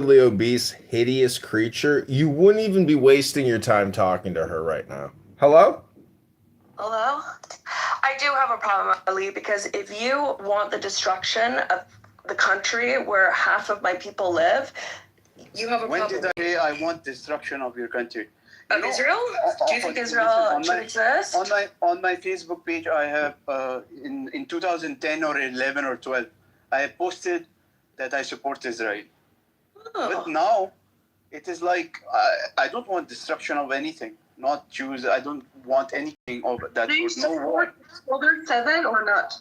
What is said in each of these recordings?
obese, hideous creature, you wouldn't even be wasting your time talking to her right now. Hello? Hello? I do have a problem, Ali, because if you want the destruction of the country where half of my people live, you have a When problem. did I say I want destruction of your country? Of Israel? Do you think Israel should exist? On my Facebook page, I have in 2010 or 11 or 12, I posted that I support Israel. But now, it is like I don't want destruction of anything. Not Jews. I don't want anything of that. Do you support October 7 or not?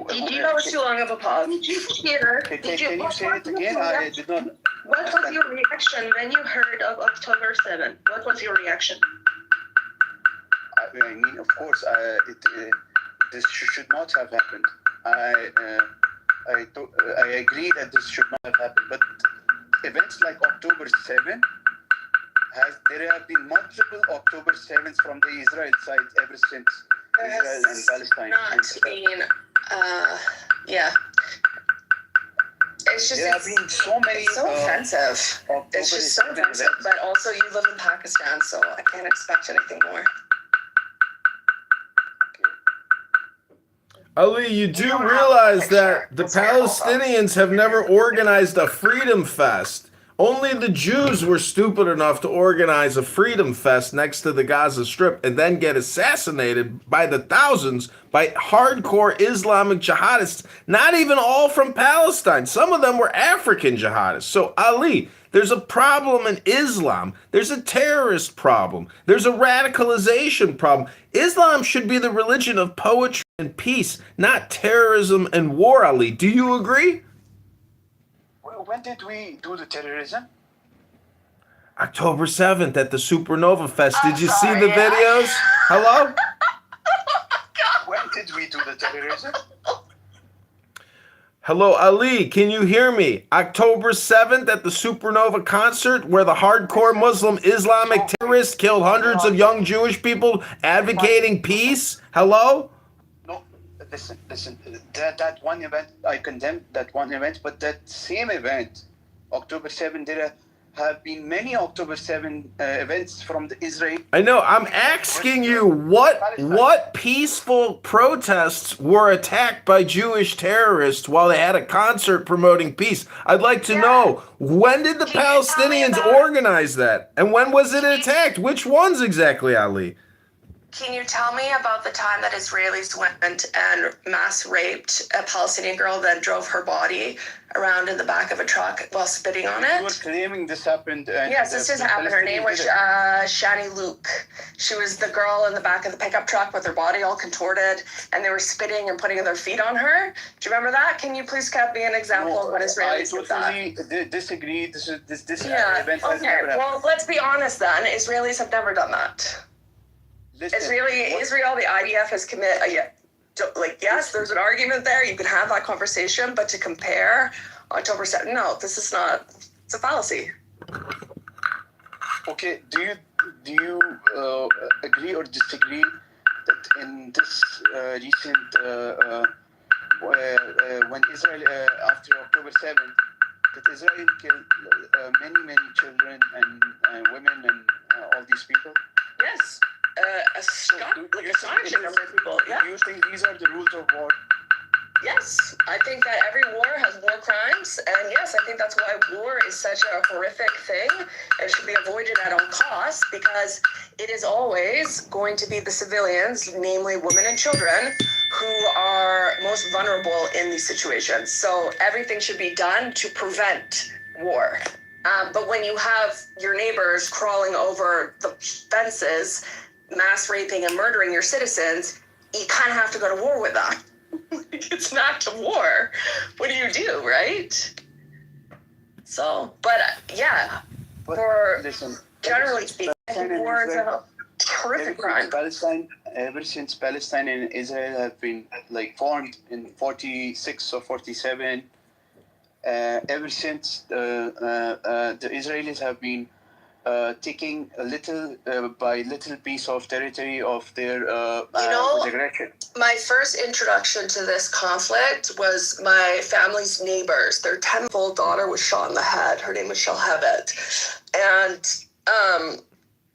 Did you know it's too long of a pause? Did you hear? Can you say it again? I did not. What was your reaction when you heard of October 7? What was your reaction? I mean, of course, this should not have happened. I agree that this should not have happened. But events like October 7, there have been multiple October 7s from the Israel side ever since Israel and Palestine. Not being, yeah. It's just, there have been so many. It's so offensive. It's just so offensive. But also, you live in Pakistan, so I can't expect anything more. Ali, you do realize that the Palestinians have never organized a freedom fest. Only the Jews were stupid enough to organize a freedom fest next to the Gaza Strip and then get assassinated by the thousands by hardcore Islamic jihadists, not even all from Palestine. Some of them were African jihadists. So, Ali, there's a problem in Islam. There's a terrorist problem. There's a radicalization problem. Islam should be the religion of poetry and peace, not terrorism and war, Ali. Do you agree? When did we do the terrorism? October 7th at the Supernova Fest. Did you see the videos? Hello? When did we do the terrorism? Hello, Ali, can you hear me? October 7th at the Supernova concert where the hardcore Muslim Islamic terrorists killed hundreds of young Jewish people advocating peace? Hello? No, listen. That one event, I condemned that one event, but that same event, October 7th, there have been many October 7 events from the Israel. I know. I'm asking you what peaceful protests were attacked by Jewish terrorists while they had a concert promoting peace. I'd like to know, when did the Palestinians organize that? And when was it attacked? Which ones exactly, Ali? Can you tell me about the time that Israelis went and mass raped a Palestinian girl, then drove her body around in the back of a truck while spitting on it? You were claiming this happened. Yes, this did happen. Her name was Shani Luke. She was the girl in the back of the pickup truck with her body all contorted, and they were spitting and putting their feet on her. Do you remember that? Can you please give me an example of what Israelis did that? I totally disagree. This event has never happened. Well, let's be honest then. Israelis have never done that. Israel, the IDF has committed, yes, there's an argument there. You can have that conversation, but to compare October 7th, no, this is not, it's a fallacy. Okay, do you agree or disagree that in this recent, when Israel, after October 7th, that Israel killed many children and women and all these people? Yes. Astonishing number of people. Yeah. Do you think these are the rules of war? Yes, I think that every war has war crimes, and yes, I think that's why war is such a horrific thing. It should be avoided at all costs because it is always going to be the civilians, namely women and children, who are most vulnerable in these situations. So everything should be done to prevent war. But when you have your neighbors crawling over the fences, mass raping and murdering your citizens, you kind of have to go to war with that. It's an act of war. What do you do, right? So, but generally speaking, war is a horrific crime. Ever since Palestine and Israel have been formed in 46 or 47, ever since the Israelis have been taking a little by little piece of territory of their know, aggression. My first introduction to this conflict was my family's neighbors. Their 10-year-old daughter was shot in the head. Her name was Shalhevet. And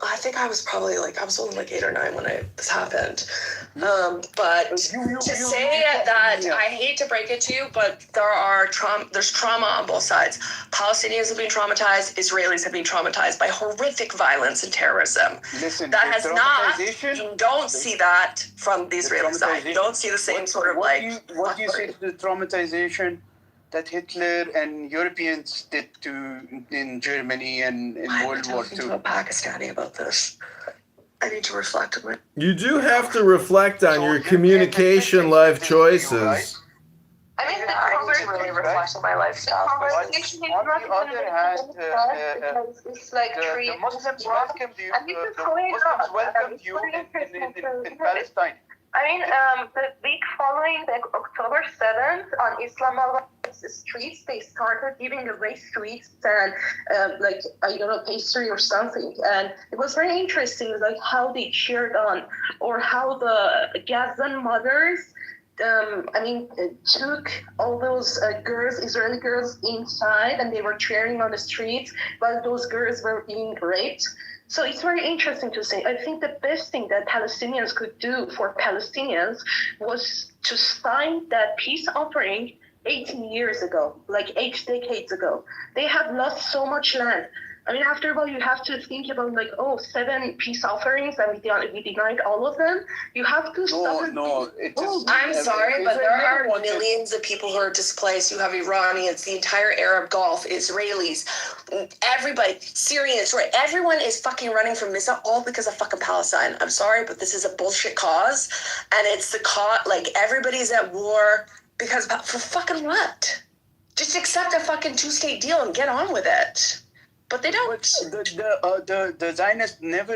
I think I was probably I was only 8 or 9 when this happened. But to say that, I hate to break it to you, but there's trauma on both sides. Palestinians have been traumatized. Israelis have been traumatized by horrific violence and terrorism. Listen, that has not. You don't see that from the Israeli side. You don't see the same sort of What do you say to the traumatization that Hitler and Europeans did in Germany and in World War II? I'm talking to a Pakistani about this. I need to reflect on it. You do have to reflect on your communication life choices. I mean, I need to really reflect on my lifestyle. On the other hand, the Muslims welcomed you. The Muslims welcomed you in Palestine. I mean, the week following October 7th on Islamabad's streets, they started giving away sweets and pastry or something. And it was very interesting, how they cheered on, or how the Gazan mothers took all those Israeli girls inside, and they were cheering on the streets while those girls were being raped. So it's very interesting to say. I think the best thing that Palestinians could do for Palestinians was to sign that peace offering 18 years ago, 8 decades ago. They have lost so much land. I mean, after a while, you have to think about 7 peace offerings, and we denied all of them. You have to stop. I'm sorry, but there are millions of people who are displaced. You have Iranians, the entire Arab Gulf, Israelis, everybody, Syrians, right? Everyone is fucking running from this, all because of fucking Palestine. I'm sorry, but this is a bullshit cause, and it's the cause. Everybody's at war because for fucking what? Just accept a fucking 2-state deal and get on with it. But they don't. The Zionists never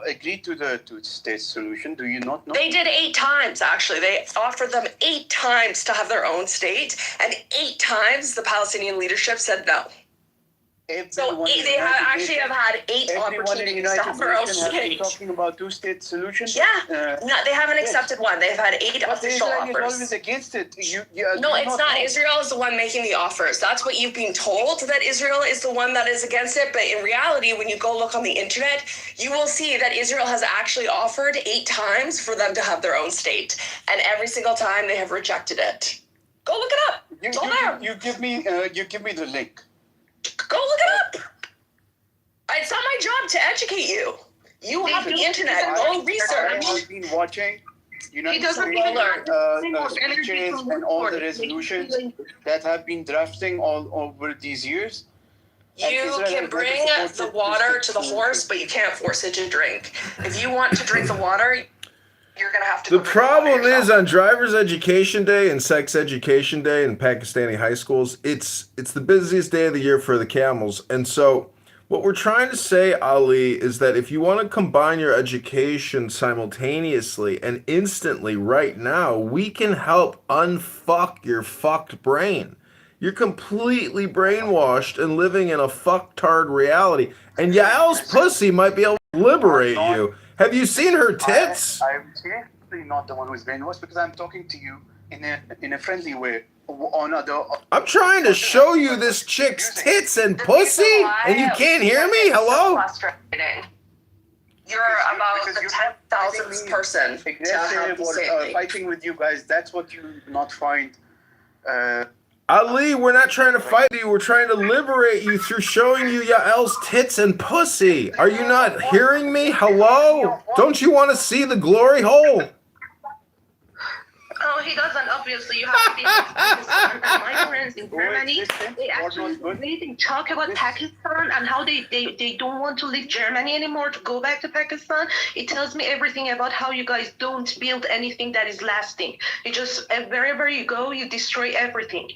agreed to the 2-state solution. Do you not know? They did 8 times, actually. They offered them 8 times to have their own state, and 8 times the Palestinian leadership said no. So they have had 8 opportunities to have their own state. Talking about 2-state solution. Yeah, no, they haven't accepted one. They've had 8 official offers. Israel is always against it. No, it's not. Israel is the one making the offers. That's what you've been told, that Israel is the one that is against it. But in reality, when you go look on the internet, you will see that Israel has actually offered 8 times for them to have their own state, and every single time they have rejected it. Go look it up. You give me the link. Go look it up. It's not my job to educate you. You have the internet. Go research. I've been watching United States speeches and all the resolutions that have been drafting all over these years. You can bring the water to the horse, but you can't force it to drink. If you want to drink the water, you're going to have to. The problem is on driver's education day and sex education day in Pakistani high schools, it's the busiest day of the year for the camels. And so what we're trying to say, Ali, is that if you want to combine your education simultaneously and instantly right now, we can help unfuck your fucked brain. You're completely brainwashed and living in a fucktard reality. And Yael's pussy might be able to liberate you. Have you seen her tits? I'm seriously not the one who's brainwashed because I'm talking to you in a friendly way. I'm trying to show you this chick's tits and pussy, and you can't hear me? Hello? You're about the 10,000th person aggressive or fighting with you guys. That's what you not find. Ali, we're not trying to fight you. We're trying to liberate you through showing you Yael's tits and pussy. Are you not hearing me? Hello? Don't you want to see the glory hole? Oh, he doesn't, obviously. You have to be Pakistan. And my friends in Germany, they actually talk about Pakistan and how they don't want to leave Germany anymore to go back to Pakistan. It tells me everything about how you guys don't build anything that is lasting. You just, wherever you go, you destroy everything.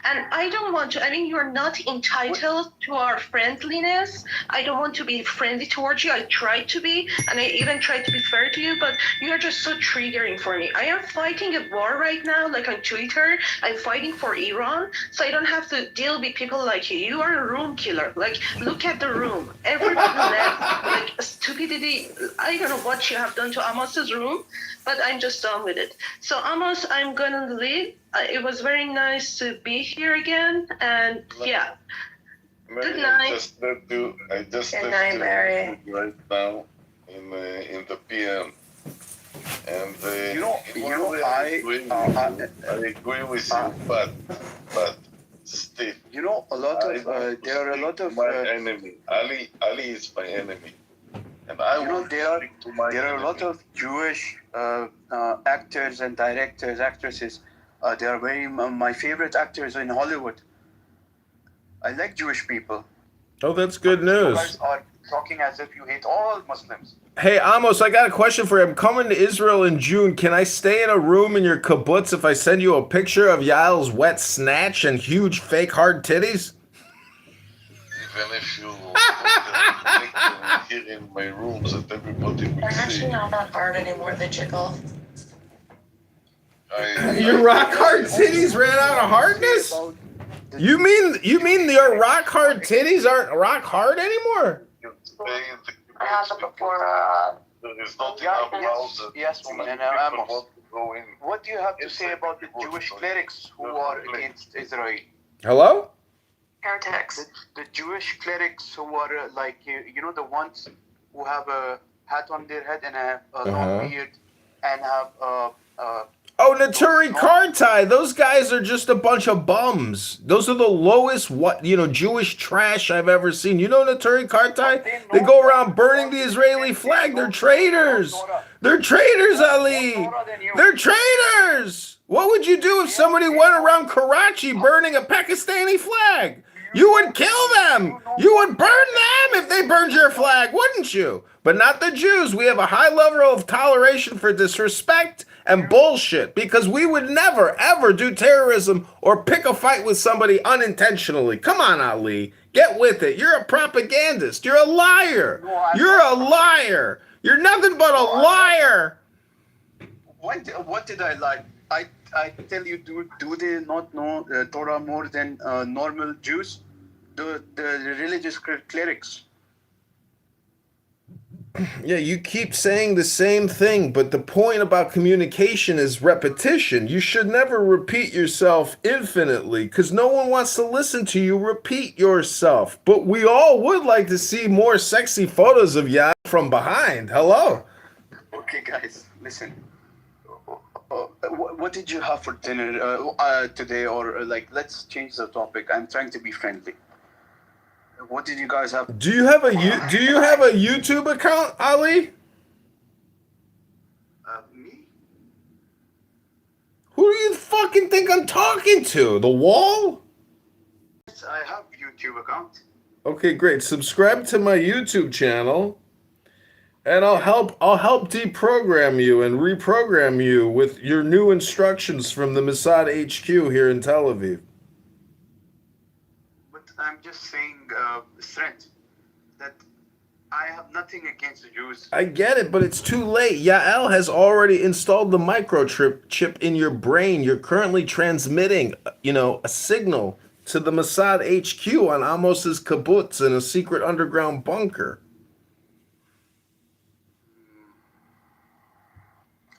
And I don't want to, you're not entitled to our friendliness. I don't want to be friendly towards you. I tried to be, and I even tried to be fair to you, but you're just so triggering for me. I am fighting a war right now, like on Twitter. I'm fighting for Iran, so I don't have to deal with people like you. You are a room killer. Like, look at the room. Everybody left. Like, stupidity. I don't know what you have done to Amos's room, but I'm just done with it. So, Amos, I'm gonna leave. It was very nice to be here again, and yeah. Mary, Good night. I just Good left night, you Mary. right now in the PM. And I agree with you, but Steve, a lot of there are a lot of my enemy. Ali is my enemy, and I want to stick to my there are a enemy. lot of Jewish actors and directors, actresses. They are very my favorite actors in Hollywood. I like Jewish people. Oh, that's good You news. guys are talking as if you hate all Muslims. Hey, Amos, I got a question for you. I'm coming to Israel in June. Can I stay in a room in your kibbutz if I send you a picture of Yael's wet snatch and huge fake hard titties? Even if you put them here in my rooms that everybody will They're actually see. not that hard anymore, the jiggle. Your rock hard titties ran out of hardness? You mean your rock hard titties aren't rock hard anymore? I had them before. There is not Yeah, enough houses. yes, Too many and people Amos. want to go in. What do you have to say about the Jewish clerics who are against Israel? Hello? Heretics. The Jewish clerics who are the ones who have a hat on their head and a long beard and have Oh, Naturi Kartai. Those guys are just a bunch of bums. Those are the lowest, Jewish trash I've ever seen. You know Naturi Kartai? They go around burning the Israeli flag. They're traitors. They're traitors, Ali. They're traitors. What would you do if somebody went around Karachi burning a Pakistani flag? You would kill them. You would burn them if they burned your flag, wouldn't you? But not the Jews. We have a high level of toleration for disrespect and bullshit because we would never, ever do terrorism or pick a fight with somebody unintentionally. Come on, Ali. Get with it. You're a propagandist. You're a liar. You're a liar. You're nothing but a liar. What did I like? I tell you, do they not know Torah more than normal Jews? The religious clerics. Yeah, you keep saying the same thing, but the point about communication is repetition. You should never repeat yourself infinitely because no one wants to listen to you repeat yourself. But we all would like to see more sexy photos of Yael from behind. Hello? Okay, guys, listen. What did you have for dinner today? Or let's change the topic. I'm trying to be friendly. What did you guys have? Do you have a YouTube account, Ali? Me? Who do you fucking think I'm talking to? The wall? Yes, I have YouTube account. Okay, great. Subscribe to my YouTube channel. And I'll help deprogram you and reprogram you with your new instructions from the Mossad HQ here in Tel Aviv. But I'm just saying, strength, that I have nothing against the Jews. I get it, but it's too late. Yael has already installed the microchip in your brain. You're currently transmitting, a signal to the Mossad HQ on Amos's kibbutz in a secret underground bunker.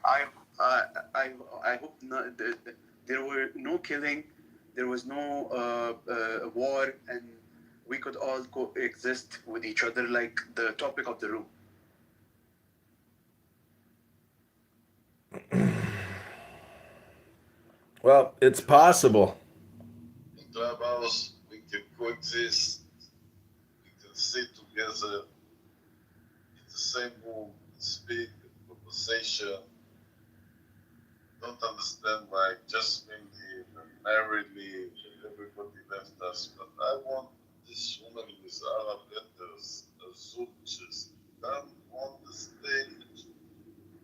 I hope not, there were no killing, there was no war, and we could all coexist with each other like the topic of the room. Well, it's possible. In Clubhouse, we can coexist. We can sit together in the same room, speak, conversation. Don't understand why just been here and marriedly everybody left us. But I want this woman with Arab letters, Azul, just come on the stage.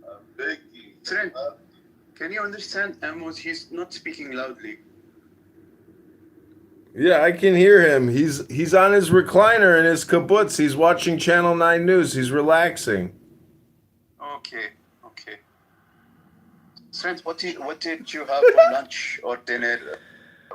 I'm begging. Trent, can you understand Amos? He's not speaking loudly. Yeah, I can hear him. He's on his recliner in his kibbutz. He's watching Channel 9 News. He's relaxing. Okay. Strength, what did you have for lunch or dinner?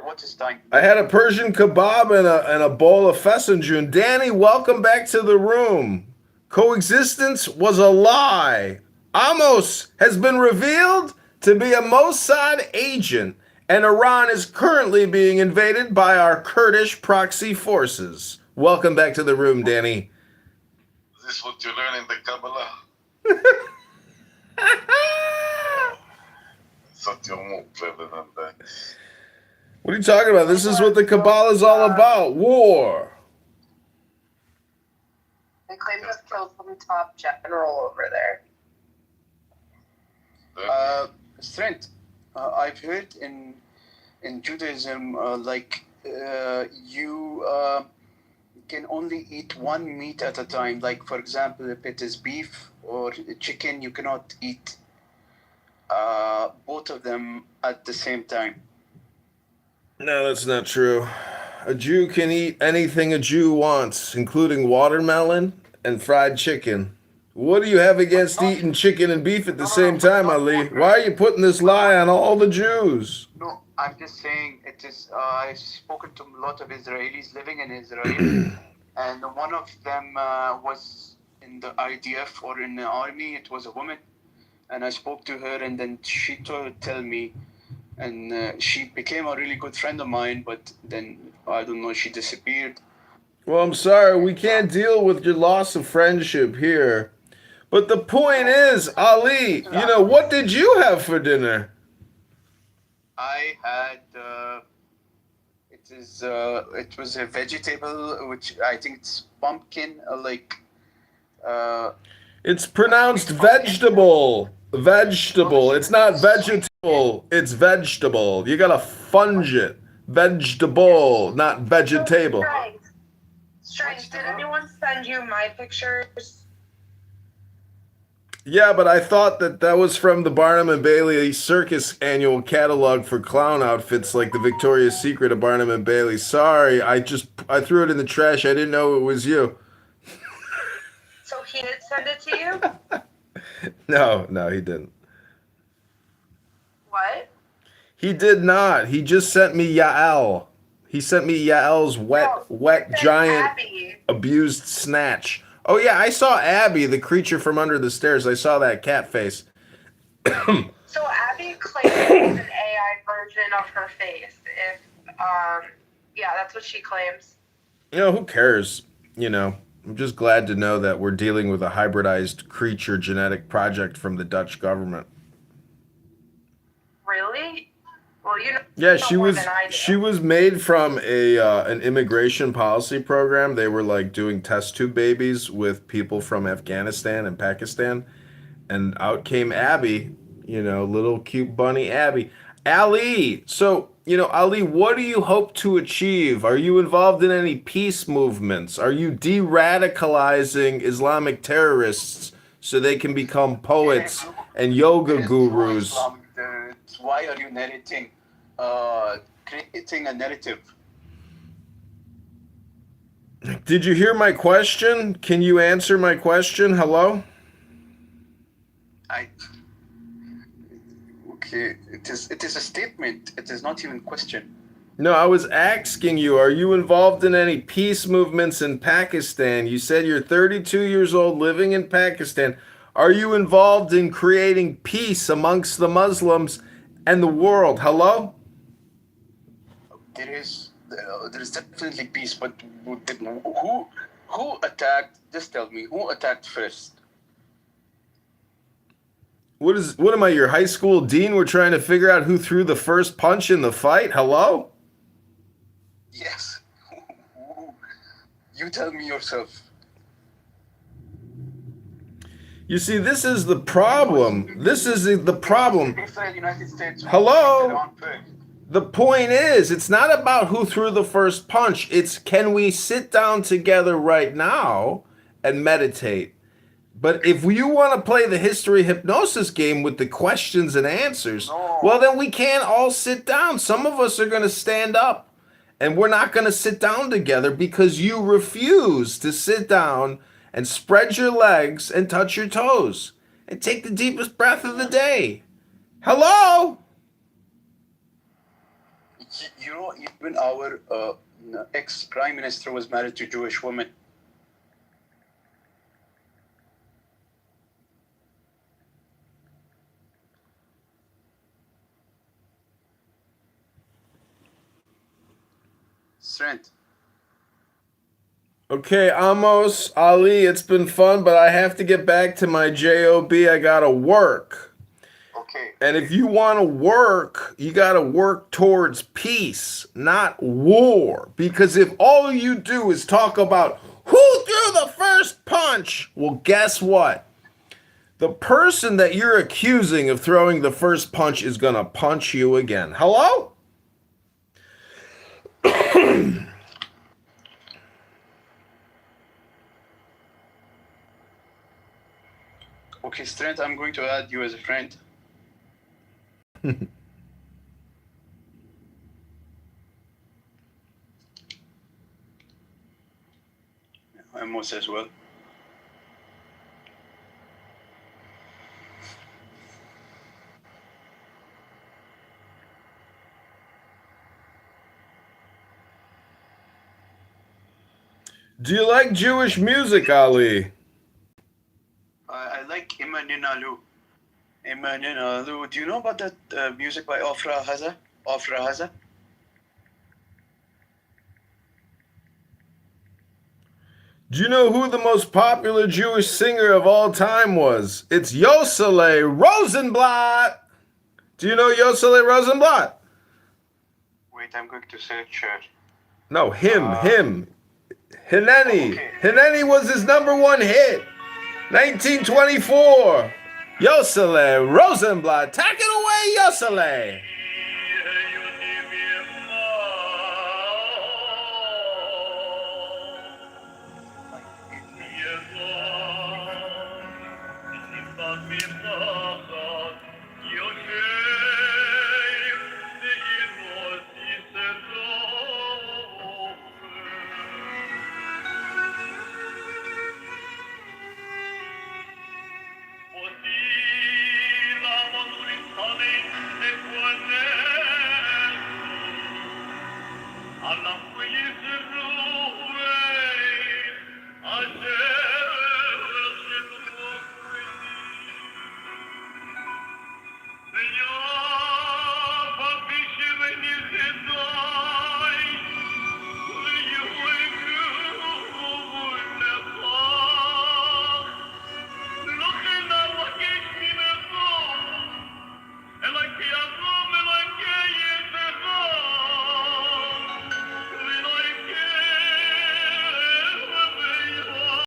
What is time? I had a Persian kebab and a bowl of fesanjun. Danny, welcome back to the room. Coexistence was a lie. Amos has been revealed to be a Mossad agent, and Iran is currently being invaded by our Kurdish proxy forces. Welcome back to the room, Danny. Is this what you learn in the Kabbalah? I thought you're more clever than that. What are you talking about? This is what the Kabbalah is all about. War. They claim to have killed some top general over there. Strength, I've heard in Judaism, you can only eat one meat at a time. Like, for example, if it is beef or chicken, you cannot eat both of them at the same time. No, that's not true. A Jew can eat anything a Jew wants, including watermelon and fried chicken. What do you have against eating chicken and beef at the same time, Ali? Why are you putting this lie on all the Jews? No, I'm just saying it is. I've spoken to a lot of Israelis living in Israel, and one of them was in the IDF or in the army. It was a woman, and I spoke to her, and then she tell me, and she became a really good friend of mine. But then I don't know, she disappeared. Well, I'm sorry, we can't deal with your loss of friendship here. But the point is, Ali, what did you have for dinner? I had it was a vegetable, which I think it's pumpkin, It's pronounced vegetable. Vegetable. It's not vegetable. It's vegetable. You gotta funge it. Vegetable, not vegetable. Strength, did anyone send you my pictures? Yeah, but I thought that was from the Barnum and Bailey Circus annual catalog for clown outfits, like the Victoria's Secret of Barnum and Bailey. Sorry, I threw it in the trash. I didn't know it was you. So he did send it to you? No, he didn't. What? He did not. He just sent me Yael. He sent me Yael's wet giant Abby. abused snatch. Oh yeah, I saw Abby, the creature from under the stairs. I saw that cat face. So Abby claims it's an AI version of her face. That's what she claims. Who cares? I'm just glad to know that we're dealing with a hybridized creature genetic project from the Dutch government. Really? Well, Yeah, she was made from an immigration policy program. They were like doing test tube babies with people from Afghanistan and Pakistan, and out came Abby, little cute bunny Abby. Ali, so Ali, what do you hope to achieve? Are you involved in any peace movements? Are you de-radicalizing Islamic terrorists so they can become poets and yoga gurus? Why are you narrating, creating a narrative? Did you hear my question? Can you answer my question? Hello? Okay, it is a statement. It is not even a question. No, I was asking you, are you involved in any peace movements in Pakistan? You said you're 32 years old living in Pakistan. Are you involved in creating peace amongst the Muslims and the world? Hello? There is definitely peace, but who attacked? Just tell me, who attacked first? What am I, your high school dean? We're trying to figure out who threw the first punch in the fight? Hello? Yes. You tell me yourself. You see, this is the problem. This is the problem. United States. Hello? The point is, it's not about who threw the first punch. It's, can we sit down together right now and meditate? But if you want to play the history hypnosis game with the questions and answers, well, then we can't all sit down. Some of us are going to stand up, and we're not going to sit down together because you refuse to sit down and spread your legs and touch your toes and take the deepest breath of the day Hello? You know, even our ex-prime minister was married to Jewish women. Strength. Okay, Amos, Ali, it's been fun, but I have to get back to my job. I gotta work. Okay. And if you want to work, you got to work towards peace, not war. Because if all you do is talk about who threw the first punch, well, guess what? The person that you're accusing of throwing the first punch is going to punch you again. Hello? Okay, Strength, I'm going to add you as a friend. Amos as well. Do you like Jewish music, Ali? I like Imaninalu. Imaninalu. Do you know about that music by Ofra Haza? Ofra Haza? Do you know who the most popular Jewish singer of all time was? It's Yosele Rosenblatt. Do you know Yosele Rosenblatt? Wait, I'm going to search. No, him. Hineni. Okay. Hineni was his number one hit. 1924. Yosele Rosenblatt. Take it away, Yosele. Alla